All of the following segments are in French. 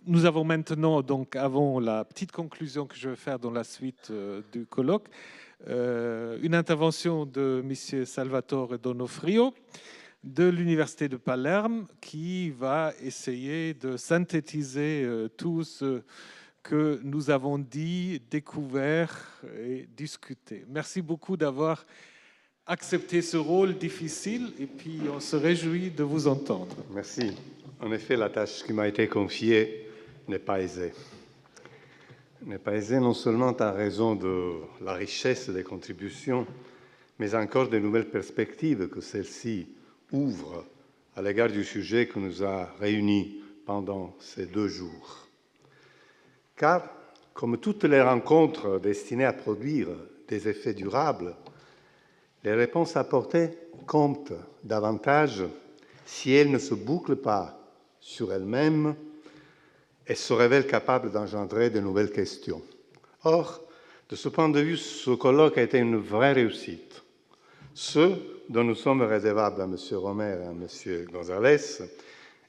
Nous avons maintenant, donc, avant la petite conclusion que je vais faire dans la suite du colloque, une intervention de M. Salvatore Donofrio de l'Université de Palerme qui va essayer de synthétiser tout ce que nous avons dit, découvert et discuté. Merci beaucoup d'avoir accepté ce rôle difficile et puis on se réjouit de vous entendre. Merci. En effet, la tâche qui m'a été confiée n'est pas aisée. N'est pas aisée non seulement en raison de la richesse des contributions, mais encore des nouvelles perspectives que celle-ci ouvre à l'égard du sujet que nous a réunis pendant ces 2 jours. Car, comme toutes les rencontres destinées à produire des effets durables, les réponses apportées comptent davantage si elles ne se bouclent pas sur elles-mêmes et se révèlent capables d'engendrer de nouvelles questions. Or, de ce point de vue, ce colloque a été une vraie réussite. Ce dont nous sommes redevables à M. Romer et à M. Gonzalez,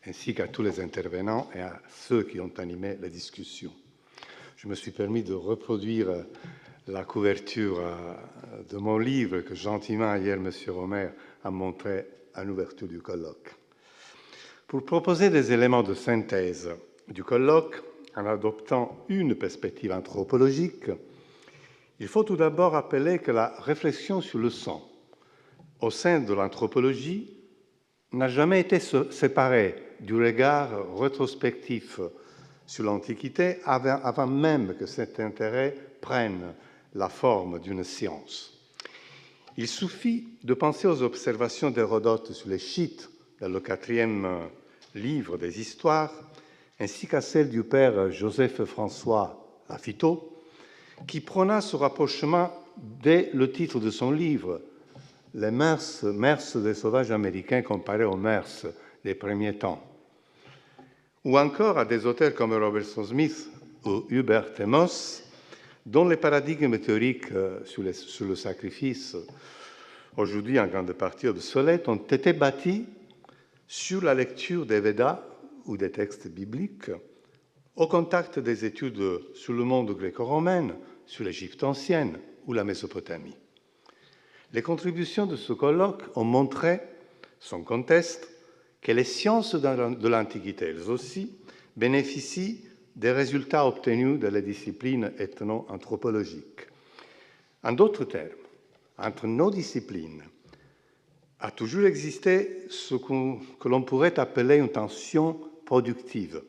ainsi qu'à tous les intervenants et à ceux qui ont animé la discussion. Je me suis permis de reproduire la couverture de mon livre que gentiment hier M. Romer a montré à l'ouverture du colloque. Pour proposer des éléments de synthèse du colloque, en adoptant une perspective anthropologique, il faut tout d'abord rappeler que la réflexion sur le son au sein de l'anthropologie n'a jamais été séparée du regard rétrospectif sur l'Antiquité avant même que cet intérêt prenne la forme d'une science. Il suffit de penser aux observations d'Hérodote sur les Scythes dans le 4e livre des Histoires, ainsi qu'à celles du père Joseph-François Lafitau, qui prôna ce rapprochement dès le titre de son livre, « Les mœurs des sauvages américains comparées aux mœurs des premiers temps », ou encore à des auteurs comme Robertson Smith ou Hubert Amos, dont les paradigmes théoriques sur le sacrifice, aujourd'hui en grande partie obsolètes, ont été bâtis sur la lecture des Védas ou des textes bibliques, au contact des études sur le monde gréco-romain, sur l'Égypte ancienne ou la Mésopotamie. Les contributions de ce colloque ont montré, sans conteste, que les sciences de l'Antiquité, elles aussi, bénéficient des résultats obtenus de la discipline ethno-anthropologique. En d'autres termes, entre nos disciplines a toujours existé ce que l'on pourrait appeler une tension productive.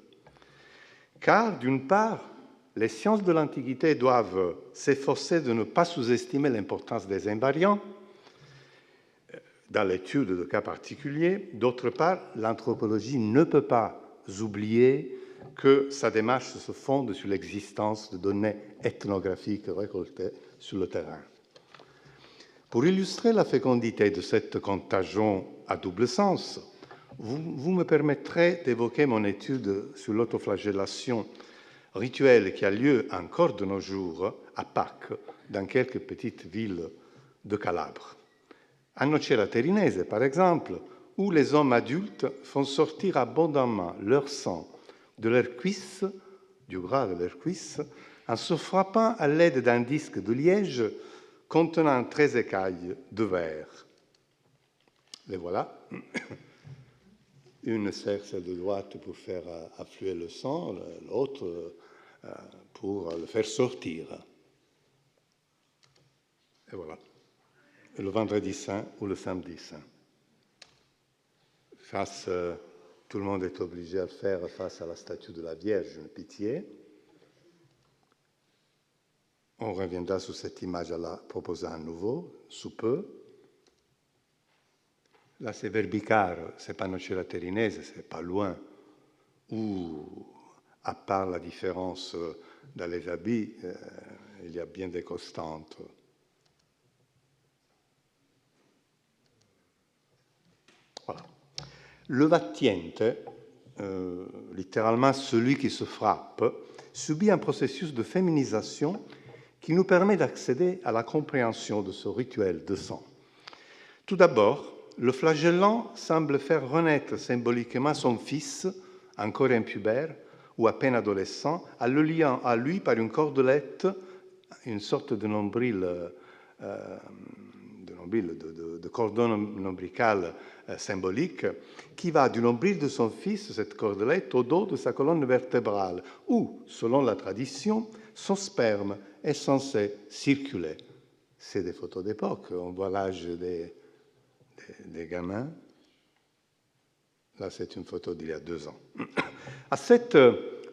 Car, d'une part, les sciences de l'Antiquité doivent s'efforcer de ne pas sous-estimer l'importance des invariants dans l'étude de cas particuliers. D'autre part, l'anthropologie ne peut pas oublier que sa démarche se fonde sur l'existence de données ethnographiques récoltées sur le terrain. Pour illustrer la fécondité de cette contagion à double sens, vous me permettrez d'évoquer mon étude sur l'autoflagellation rituelle qui a lieu encore de nos jours à Pâques dans quelques petites villes de Calabre. À Nocera Terinese, par exemple, où les hommes adultes font sortir abondamment leur sang de leurs cuisses, du gras de leurs cuisses, en se frappant à l'aide d'un disque de liège contenant 13 écailles de verre. Les voilà. Une sert celle de droite pour faire affluer le sang, l'autre pour le faire sortir. Et voilà. Le vendredi saint ou le samedi saint. Tout le monde est obligé à le faire face à la statue de la Vierge, une pitié. On reviendra sur cette image à la proposer à nouveau, sous peu. Là, c'est Verbicare, c'est pas Nocera Terinese, c'est pas loin, où, à part la différence dans les habits, il y a bien des constantes. Voilà. Le vatiente, littéralement celui qui se frappe, subit un processus de féminisation qui nous permet d'accéder à la compréhension de ce rituel de sang. Tout d'abord, le flagellant semble faire renaître symboliquement son fils, encore impubère, ou à peine adolescent, a le lien à lui par une cordelette, une sorte de nombril, de cordon ombilical symbolique, qui va du nombril de son fils, cette cordelette, au dos de sa colonne vertébrale, où, selon la tradition, son sperme est censé circuler. C'est des photos d'époque, on voit l'âge des gamins. Là, c'est une photo d'il y a 2 ans. À cette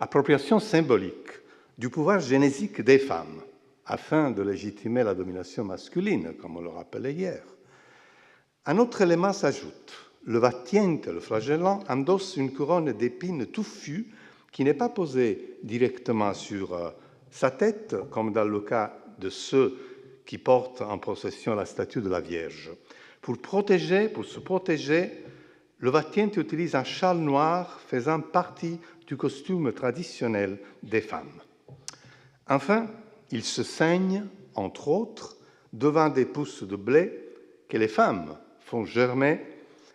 appropriation symbolique du pouvoir génésique des femmes, afin de légitimer la domination masculine, comme on le rappelait hier, un autre élément s'ajoute. Le vatiente, le flagellant, endosse une couronne d'épines touffues qui n'est pas posée directement sur sa tête, comme dans le cas de ceux qui portent en procession la statue de la Vierge. Pour se protéger, le vatiente utilise un châle noir faisant partie du costume traditionnel des femmes. Enfin, il se saigne, entre autres, devant des pousses de blé que les femmes font germer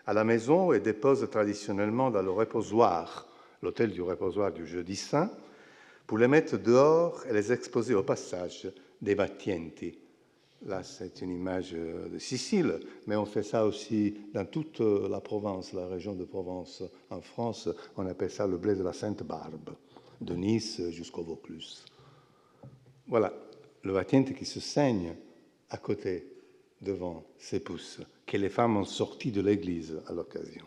à la maison et déposent traditionnellement dans le reposoir, l'hôtel du reposoir du Jeudi Saint, pour les mettre dehors et les exposer au passage des vatienti. Là, c'est une image de Sicile, mais on fait ça aussi dans toute la Provence, la région de Provence en France. On appelle ça le blé de la Sainte-Barbe, de Nice jusqu'au Vaucluse. Voilà, le vatiente qui se saigne à côté, devant ses pouces, que les femmes ont sorti de l'église à l'occasion.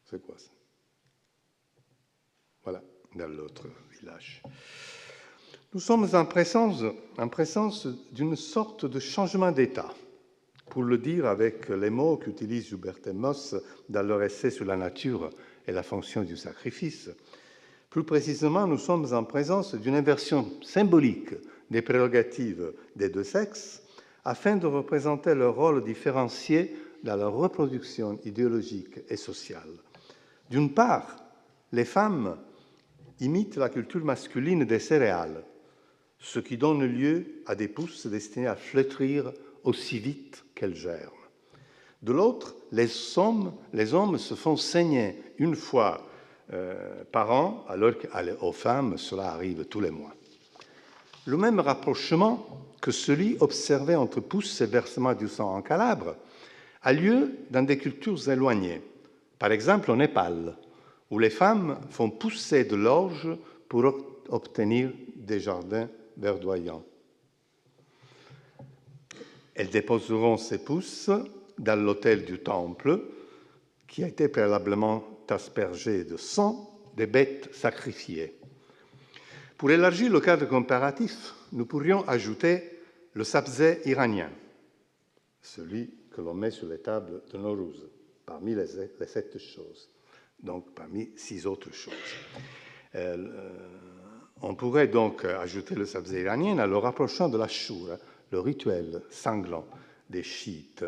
C'est quoi ça? Voilà, dans l'autre village. Nous sommes en présence d'une sorte de changement d'état, pour le dire avec les mots qu'utilise Hubert et Moss dans leur essai sur la nature et la fonction du sacrifice. Plus précisément, nous sommes en présence d'une inversion symbolique des prérogatives des deux sexes afin de représenter leur rôle différencié dans la reproduction idéologique et sociale. D'une part, les femmes imitent la culture masculine des céréales, ce qui donne lieu à des pousses destinées à flétrir aussi vite qu'elles germent. De l'autre, les hommes se font saigner une fois par an, alors qu'aux femmes, cela arrive tous les mois. Le même rapprochement que celui observé entre pousses et versement du sang en Calabre a lieu dans des cultures éloignées, par exemple au Népal, où les femmes font pousser de l'orge pour obtenir des jardins verdoyants. Elles déposeront ces pousses dans l'autel du temple, qui a été préalablement aspergé de sang des bêtes sacrifiées. Pour élargir le cadre comparatif, nous pourrions ajouter le sabzé iranien, celui que l'on met sur les tables de Nowruz, parmi les 7 choses, donc parmi 6 autres choses. On pourrait donc ajouter le sabzé iranien à le rapprochant de la shura, le rituel sanglant des chiites.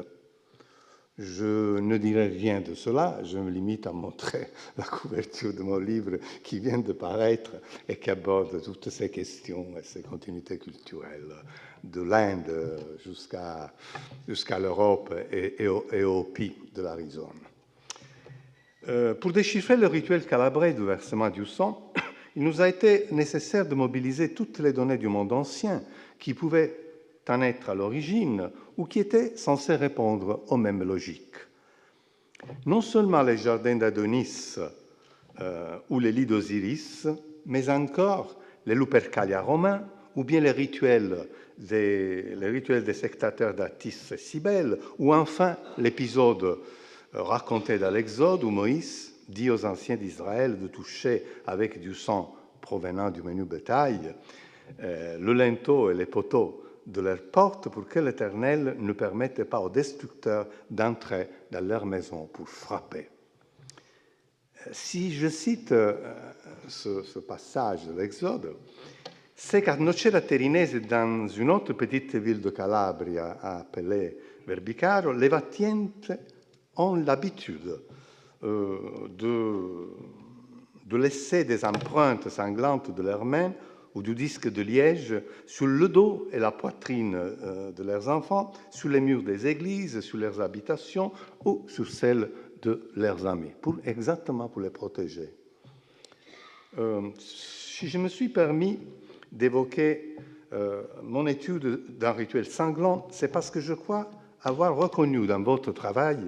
Je ne dirai rien de cela, je me limite à montrer la couverture de mon livre qui vient de paraître et qui aborde toutes ces questions et ces continuités culturelles, de l'Inde jusqu'à l'Europe et au Pi de l'Arizona. Pour déchiffrer le rituel calabrais du versement du sang, il nous a été nécessaire de mobiliser toutes les données du monde ancien qui pouvaient en être à l'origine ou qui étaient censés répondre aux mêmes logiques. Non seulement les jardins d'Adonis ou les lits d'Osiris, mais encore les Lupercalia romains ou bien les rituels des sectateurs d'Atis et Cybèle, ou enfin l'épisode raconté dans l'Exode où Moïse dit aux anciens d'Israël de toucher avec du sang provenant du menu bétail le linteau et les poteaux de leur porte pour que l'Éternel ne permette pas aux destructeurs d'entrer dans leur maison pour frapper. Si je cite ce passage de l'Exode, c'est qu'à Nocera Terinese, dans une autre petite ville de Calabria appelée Verbicaro, les vatientes ont l'habitude de laisser des empreintes sanglantes de leurs mains ou du disque de liège sur le dos et la poitrine de leurs enfants, sur les murs des églises, sur leurs habitations ou sur celles de leurs amis, exactement pour les protéger. Si je me suis permis d'évoquer mon étude d'un rituel sanglant, c'est parce que je crois avoir reconnu dans votre travail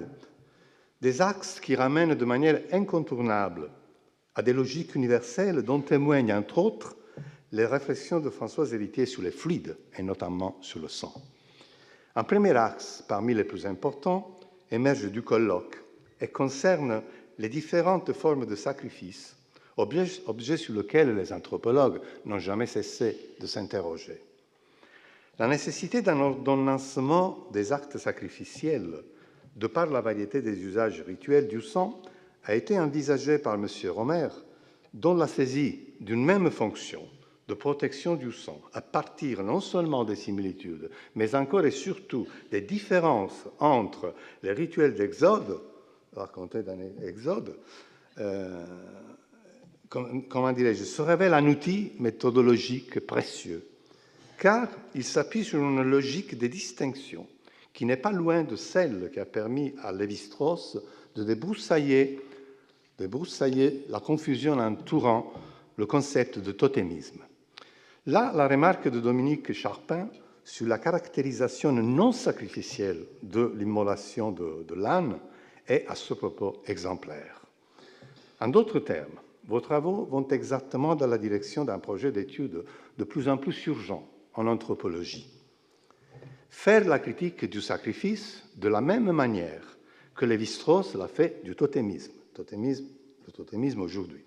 des axes qui ramènent de manière incontournable à des logiques universelles dont témoignent, entre autres, les réflexions de Françoise Héritier sur les fluides, et notamment sur le sang. Un premier axe, parmi les plus importants, émerge du colloque et concerne les différentes formes de sacrifice, objet sur lequel les anthropologues n'ont jamais cessé de s'interroger. La nécessité d'un ordonnancement des actes sacrificiels, de par la variété des usages rituels du sang, a été envisagée par M. Romer, dont la saisie d'une même fonction de protection du sang, à partir non seulement des similitudes, mais encore et surtout des différences entre les rituels d'Exode, racontés dans l'Exode, comment dirais-je, se révèle un outil méthodologique précieux, car il s'appuie sur une logique de distinction qui n'est pas loin de celle qui a permis à Lévi-Strauss de débroussailler la confusion entourant le concept de totémisme. Là, la remarque de Dominique Charpin sur la caractérisation non sacrificielle de l'immolation de l'âne est à ce propos exemplaire. En d'autres termes, vos travaux vont exactement dans la direction d'un projet d'étude de plus en plus urgent en anthropologie. Faire la critique du sacrifice de la même manière que Lévi-Strauss l'a fait du totémisme, le totémisme aujourd'hui.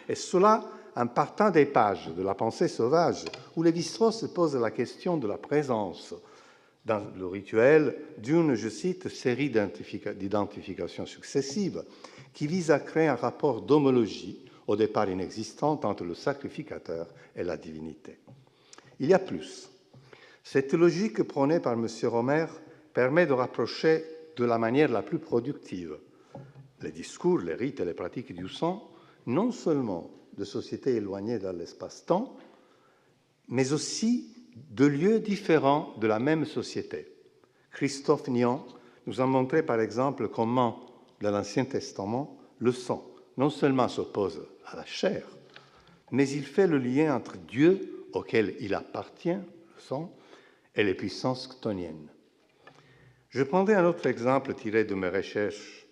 Et cela en partant des pages de la pensée sauvage, où Lévi-Strauss pose la question de la présence dans le rituel d'une, je cite, série d'identifications successives qui vise à créer un rapport d'homologie, au départ inexistante, entre le sacrificateur et la divinité. Il y a plus. Cette logique prônée par M. Romer permet de rapprocher de la manière la plus productive les discours, les rites et les pratiques du sang, non seulement de sociétés éloignées dans l'espace-temps, mais aussi de lieux différents de la même société. Christophe Nian nous a montré par exemple comment, dans l'Ancien Testament, le sang non seulement s'oppose à la chair, mais il fait le lien entre Dieu, auquel il appartient, le sang, et les puissances chtoniennes. Je prendrai un autre exemple tiré de mes recherches.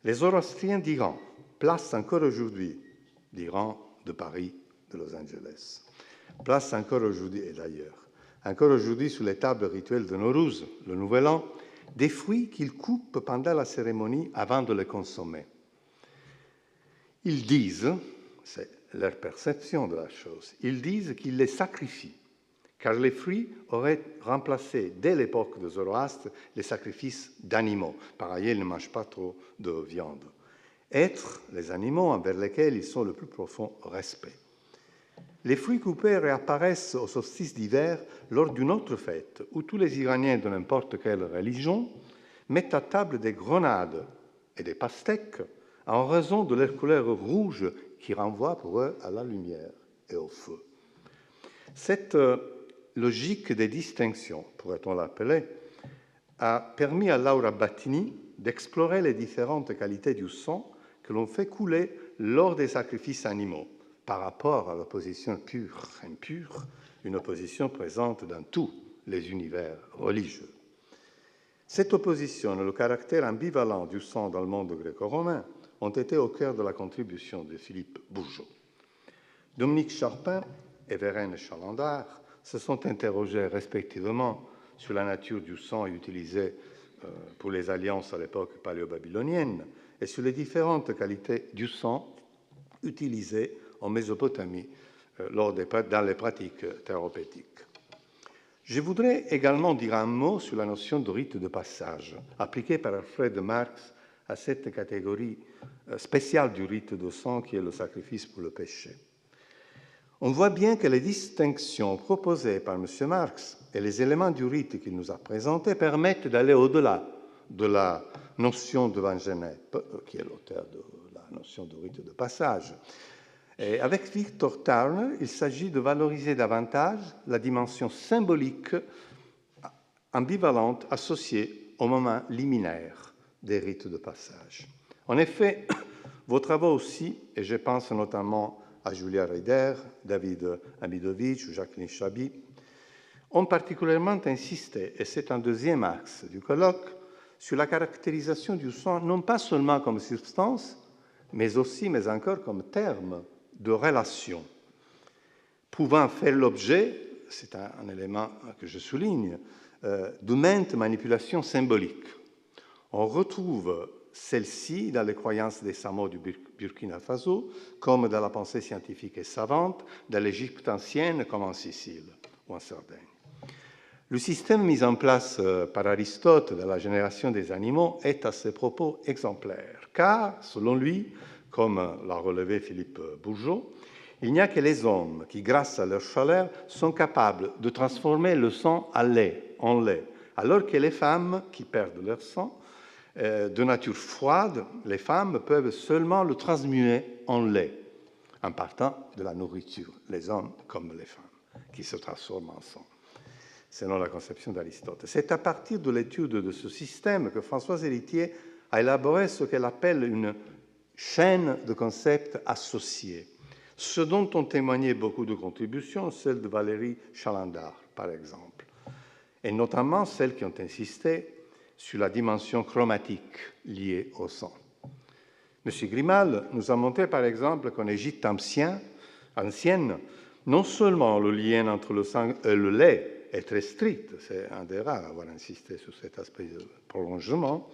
Les Zoroastriens d'Iran placent encore aujourd'hui, d'Iran, de Paris, de Los Angeles, placent encore aujourd'hui, et d'ailleurs, encore aujourd'hui sur les tables rituelles de Nowruz, le Nouvel An, des fruits qu'ils coupent pendant la cérémonie avant de les consommer. Ils disent, c'est leur perception de la chose, ils disent qu'ils les sacrifient, car les fruits auraient remplacé, dès l'époque de Zoroastre, les sacrifices d'animaux. Par ailleurs, ils ne mangent pas trop de viande. Êtres, les animaux envers lesquels ils sont le plus profond respect. Les fruits coupés réapparaissent au solstice d'hiver lors d'une autre fête, où tous les Iraniens de n'importe quelle religion mettent à table des grenades et des pastèques en raison de leur couleur rouge qui renvoie pour eux à la lumière et au feu. Cette logique des distinctions, pourrait-on l'appeler, a permis à Laura Battini d'explorer les différentes qualités du sang que l'on fait couler lors des sacrifices animaux par rapport à l'opposition pure-impure, une opposition présente dans tous les univers religieux. Cette opposition et le caractère ambivalent du sang dans le monde gréco-romain ont été au cœur de la contribution de Philippe Bourgeot. Dominique Charpin et Vérène Chalandard se sont interrogés respectivement sur la nature du sang utilisé pour les alliances à l'époque paléo-babylonienne et sur les différentes qualités du sang utilisées en Mésopotamie dans les pratiques thérapeutiques. Je voudrais également dire un mot sur la notion de rite de passage, appliquée par Alfred Marx à cette catégorie spéciale du rite de sang qui est le sacrifice pour le péché. On voit bien que les distinctions proposées par M. Marx et les éléments du rite qu'il nous a présentés permettent d'aller au-delà de la notion de Van Gennep, qui est l'auteur de la notion de rite de passage. Et avec Victor Turner, il s'agit de valoriser davantage la dimension symbolique ambivalente associée au moment liminaire des rites de passage. En effet, vos travaux aussi, et je pense notamment à Julia Reider, David Amidovitch ou Jacqueline Chaby, ont particulièrement insisté, et c'est un deuxième axe du colloque, sur la caractérisation du sang non pas seulement comme substance, mais aussi, mais encore comme terme de relation, pouvant faire l'objet, c'est un élément que je souligne, de maintes manipulations symboliques. On retrouve celle-ci dans les croyances des Samo du Burkina Faso, comme dans la pensée scientifique et savante, dans l'Égypte ancienne, comme en Sicile ou en Sardaigne. Le système mis en place par Aristote dans la génération des animaux est à ce propos exemplaire, car, selon lui, comme l'a relevé Philippe Bourgeot, il n'y a que les hommes qui, grâce à leur chaleur, sont capables de transformer le sang en lait, alors que les femmes qui perdent leur sang, de nature froide, les femmes peuvent seulement le transmuer en lait, en partant de la nourriture, les hommes comme les femmes, qui se transforment en sang, selon la conception d'Aristote. C'est à partir de l'étude de ce système que Françoise Héritier a élaboré ce qu'elle appelle une chaîne de concepts associés, ce dont ont témoigné beaucoup de contributions, celles de Valérie Chalandard, par exemple, et notamment celles qui ont insisté sur la dimension chromatique liée au sang. M. Grimal nous a montré, par exemple, qu'en Égypte ancienne, non seulement le lien entre le sang et le lait est très strict, c'est un des rares à avoir insisté sur cet aspect de prolongement,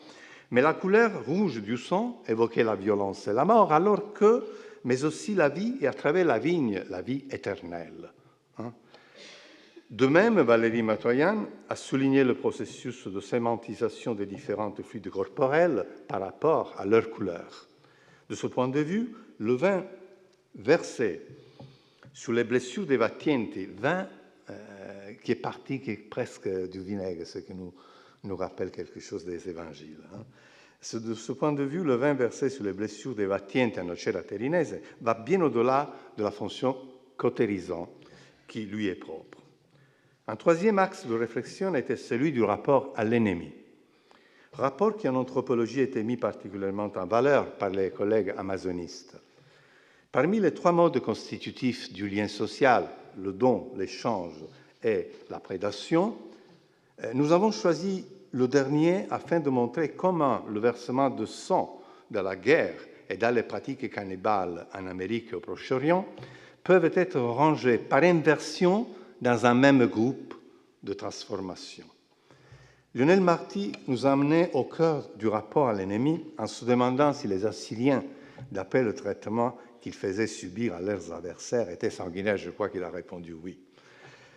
mais la couleur rouge du sang évoquait la violence et la mort, alors que, mais aussi la vie, et à travers la vigne, la vie éternelle. De même, Valérie Matoyan a souligné le processus de sémantisation des différentes fluides corporels par rapport à leur couleur. De ce point de vue, le vin versé sur les blessures des vatienti, vin qui est presque du vinaigre, ce qui nous rappelle quelque chose des évangiles. De ce point de vue, le vin versé sur les blessures des vatienti à Nocera Terinese va bien au-delà de la fonction cautérisante qui lui est propre. Un troisième axe de réflexion était celui du rapport à l'ennemi, rapport qui en anthropologie était mis particulièrement en valeur par les collègues amazonistes. Parmi les trois modes constitutifs du lien social, le don, l'échange et la prédation, nous avons choisi le dernier afin de montrer comment le versement de sang dans la guerre et dans les pratiques cannibales en Amérique et au Proche-Orient peuvent être rangés par inversion dans un même groupe de transformation. Lionel Marty nous a amené au cœur du rapport à l'ennemi en se demandant si les Assyriens, d'après le traitement qu'ils faisaient subir à leurs adversaires, étaient sanguinaires. Je crois qu'il a répondu oui.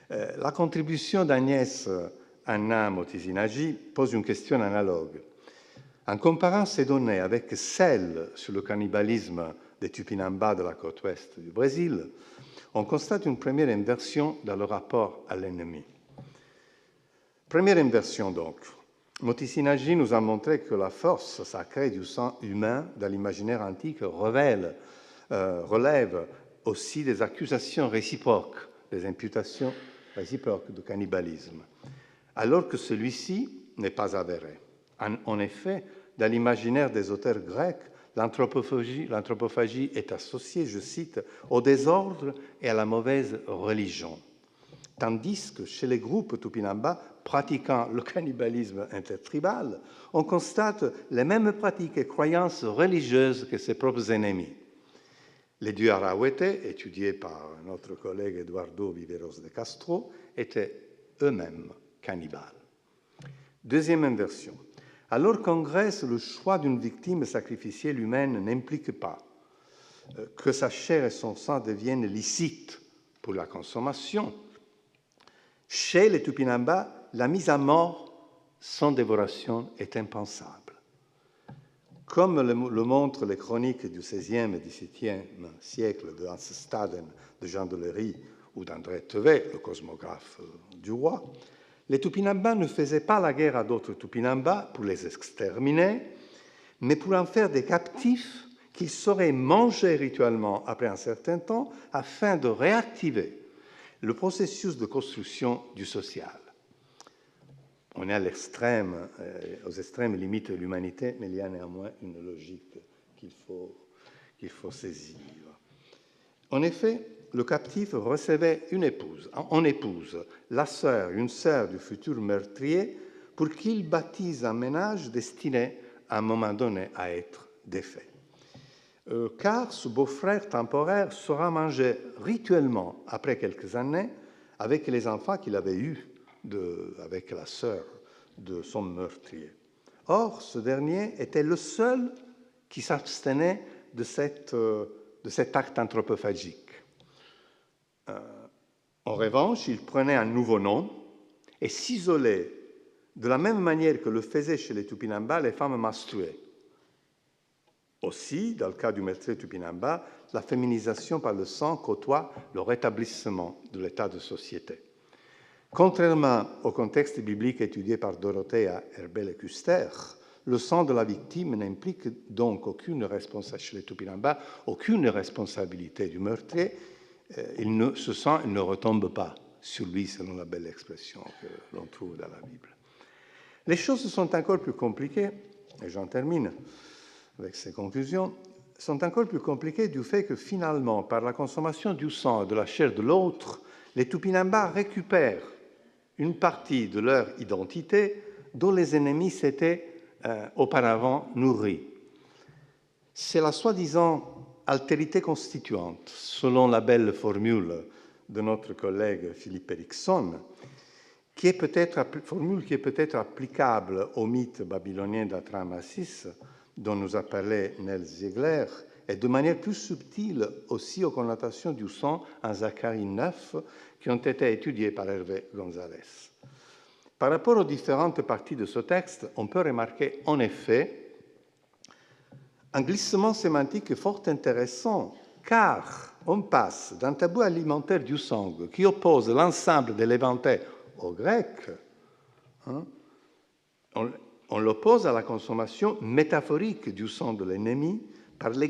La contribution d'Agnès Anna Motisinagi pose une question analogue. En comparant ces données avec celles sur le cannibalisme des Tupinambas de la côte ouest du Brésil, on constate une première inversion dans le rapport à l'ennemi. Première inversion donc. Motisinagi nous a montré que la force sacrée du sang humain dans l'imaginaire antique relève aussi des accusations réciproques, des imputations réciproques de cannibalisme, alors que celui-ci n'est pas avéré. En effet, dans l'imaginaire des auteurs grecs, l'anthropophagie est associée, je cite, au désordre et à la mauvaise religion, tandis que chez les groupes Tupinamba pratiquant le cannibalisme intertribal, on constate les mêmes pratiques et croyances religieuses que ses propres ennemis. Les dieux Arahuete, étudiés par notre collègue Eduardo Viveros de Castro, étaient eux-mêmes cannibales. Deuxième inversion. Alors qu'en Grèce, le choix d'une victime sacrificielle humaine n'implique pas que sa chair et son sang deviennent licites pour la consommation, chez les Tupinambas, la mise à mort sans dévoration est impensable. Comme le montrent les chroniques du XVIe et XVIIe siècle de Hans Staden, de Jean Deléry ou d'André Tevet, le cosmographe du roi, les Tupinambas ne faisaient pas la guerre à d'autres Tupinambas pour les exterminer, mais pour en faire des captifs qu'ils sauraient manger rituellement après un certain temps afin de réactiver le processus de construction du social. On est à l'extrême, aux extrêmes limites de l'humanité, mais il y a néanmoins une logique qu'il faut saisir. En effet, le captif recevait une épouse, en épouse, la sœur, une sœur du futur meurtrier, pour qu'il baptise un ménage destiné à un moment donné à être défait. Car ce beau-frère temporaire sera mangé rituellement après quelques années avec les enfants qu'il avait eus avec la sœur de son meurtrier. Or, ce dernier était le seul qui s'abstenait de cet acte anthropophagique. En revanche, il prenait un nouveau nom et s'isolait de la même manière que le faisaient chez les Tupinamba les femmes menstruées. Aussi, dans le cas du meurtrier Tupinamba, la féminisation par le sang côtoie le rétablissement de l'état de société. Contrairement au contexte biblique étudié par Dorothea Herbel et Custer, le sang de la victime n'implique donc aucune responsabilité chez les Tupinamba, aucune responsabilité du meurtrier. Ce sang il ne retombe pas sur lui, selon la belle expression que l'on trouve dans la Bible. Les choses sont encore plus compliquées, et j'en termine avec ces conclusions, sont encore plus compliquées du fait que finalement, par la consommation du sang et de la chair de l'autre, les Tupinamba récupèrent une partie de leur identité dont les ennemis s'étaient auparavant nourris. C'est la soi-disant altérité constituante, selon la belle formule de notre collègue Philippe Erickson, formule qui est peut-être applicable au mythe babylonien d'Atrahasis, dont nous a parlé Nels Ziegler, et de manière plus subtile aussi aux connotations du sang en Zacharie 9, qui ont été étudiées par Hervé González. Par rapport aux différentes parties de ce texte, on peut remarquer en effet un glissement sémantique fort intéressant, car on passe d'un tabou alimentaire du sang qui oppose l'ensemble de l'éventail au grec, on l'oppose à la consommation métaphorique du sang de l'ennemi par les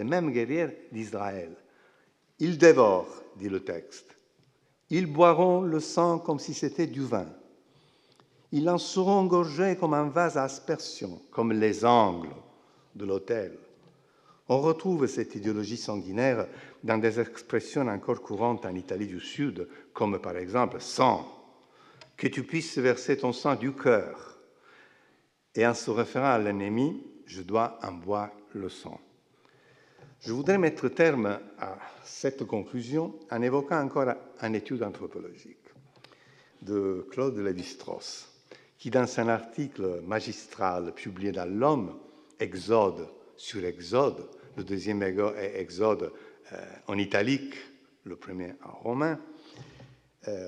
mêmes guerrières d'Israël. Ils dévorent, dit le texte. Ils boiront le sang comme si c'était du vin. Ils en seront engorgés comme un vase à aspersion, comme les angles de l'autel. On retrouve cette idéologie sanguinaire dans des expressions encore courantes en Italie du Sud, comme par exemple « sang », que tu puisses verser ton sang du cœur. Et en se référant à l'ennemi, je dois en boire le sang. Je voudrais mettre terme à cette conclusion en évoquant encore une étude anthropologique de Claude Lévi-Strauss, qui, dans un article magistral publié dans l'Homme, Exode sur Exode, le deuxième Exode en italique, le premier en romain,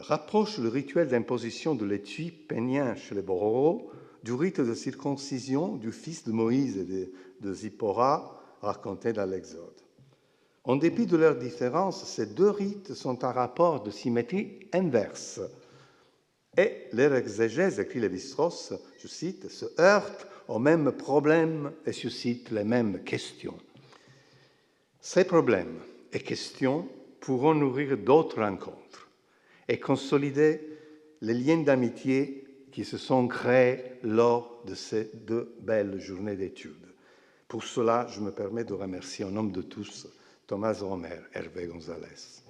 rapproche le rituel d'imposition de l'étui pénien chez les Bororo du rite de circoncision du fils de Moïse et de Zipporah raconté dans l'Exode. En dépit de leurs différences, ces deux rites sont en rapport de symétrie inverse. Et leur exégèse, écrit Lévi-Strauss, je cite, se heurte aux mêmes problèmes et suscite les mêmes questions. Ces problèmes et questions pourront nourrir d'autres rencontres et consolider les liens d'amitié qui se sont créés lors de ces deux belles journées d'études. Pour cela, je me permets de remercier en nom de tous Thomas Romer, Hervé González.